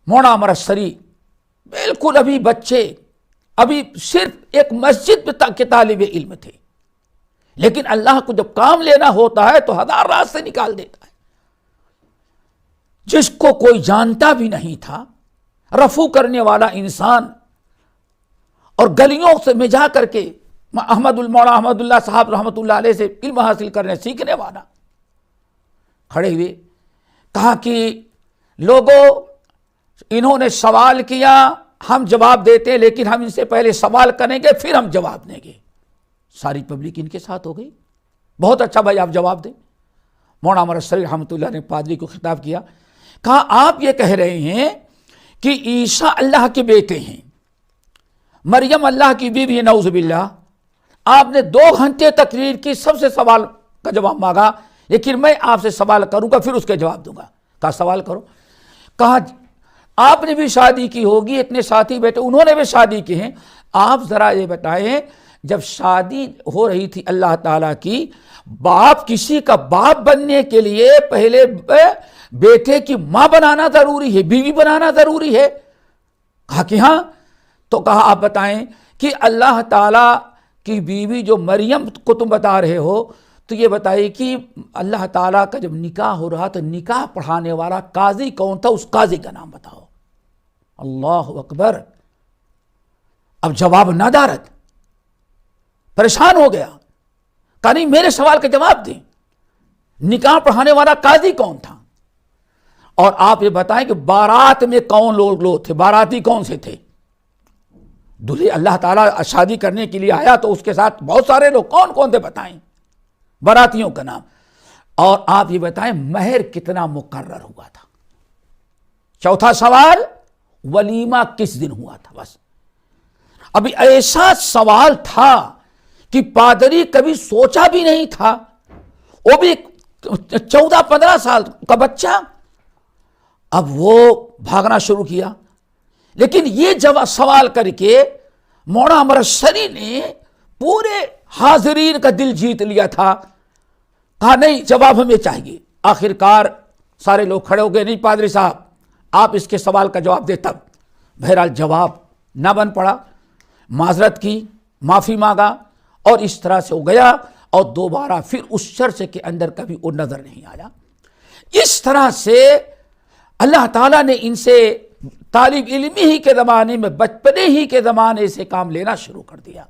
مولانا مرسری بالکل ابھی بچے، ابھی صرف ایک مسجد کے طالب علم تھے، لیکن اللہ کو جب کام لینا ہوتا ہے تو ہزار راستے نکال دیتا ہے۔ جس کو کوئی جانتا بھی نہیں تھا، رفو کرنے والا انسان، اور گلیوں سے میں جا کر کے مولانا احمد اللہ صاحب رحمۃ اللہ علیہ سے علم حاصل کرنے سیکھنے والا کھڑے ہوئے، کہا کہ لوگوں، انہوں نے سوال کیا، ہم جواب دیتے، لیکن ہم ان سے پہلے سوال کریں گے پھر ہم جواب دیں گے۔ ساری پبلک ان کے ساتھ ہو گئی، بہت اچھا بھائی آپ جواب دیں۔ مولانا مرسری رحمۃ اللہ نے پادری کو خطاب کیا، کہا آپ یہ کہہ رہے ہیں کہ عیسیٰ اللہ کے بیٹے ہیں، مریم اللہ کی بیوی ہے، نعوذ باللہ۔ آپ نے 2 گھنٹے تقریر کی، سب سے سوال کا جواب مانگا، لیکن میں آپ سے سوال کروں گا پھر اس کے جواب دوں گا۔ کہا سوال کرو۔ کہا آپ نے بھی شادی کی ہوگی، اتنے ساتھی بیٹے انہوں نے بھی شادی کی ہیں، آپ ذرا یہ بتائیں جب شادی ہو رہی تھی اللہ تعالیٰ کی، باپ کسی کا باپ بننے کے لیے پہلے بیٹے کی ماں بنانا ضروری ہے، بیوی بنانا ضروری ہے؟ کہا کہ ہاں۔ تو کہا آپ بتائیں کہ اللہ تعالیٰ کی بیوی جو مریم کو تم بتا رہے ہو، تو یہ بتائیے کہ اللہ تعالیٰ کا جب نکاح ہو رہا تو نکاح پڑھانے والا قاضی کون تھا؟ اس قاضی کا نام بتاؤ۔ اللہ اکبر! اب جواب ندارت، پریشان ہو گیا، کہا نہیں میرے سوال کا جواب دیں، نکاح پڑھانے والا قاضی کون تھا؟ اور آپ یہ بتائیں کہ بارات میں کون لوگ تھے، باراتی کون سے تھے؟ دلہے اللہ تعالیٰ شادی کرنے کے لیے آیا تو اس کے ساتھ بہت سارے لوگ، کون کون تھے بتائیں باراتیوں کا نام۔ اور آپ یہ بتائیں مہر کتنا مقرر ہوا تھا؟ چوتھا سوال، ولیمہ کس دن ہوا تھا؟ بس ابھی ایسا سوال تھا کہ پادری کبھی سوچا بھی نہیں تھا، وہ بھی 14-15 سال کا بچہ۔ اب وہ بھاگنا شروع کیا، لیکن یہ جب سوال کر کے مولانا مرسری نے پورے حاضرین کا دل جیت لیا تھا، کہا نہیں جواب ہمیں چاہیے۔ آخر کار سارے لوگ کھڑے ہو گئے، نہیں پادری صاحب آپ اس کے سوال کا جواب دے۔ تب بہرحال جواب نہ بن پڑا، معذرت کی، معافی مانگا، اور اس طرح سے ہو گیا، اور دوبارہ پھر اس چرچ کے اندر کبھی وہ نظر نہیں آیا۔ اس طرح سے اللہ تعالیٰ نے ان سے طالب علمی ہی کے زمانے میں، بچپنے ہی کے زمانے سے کام لینا شروع کر دیا۔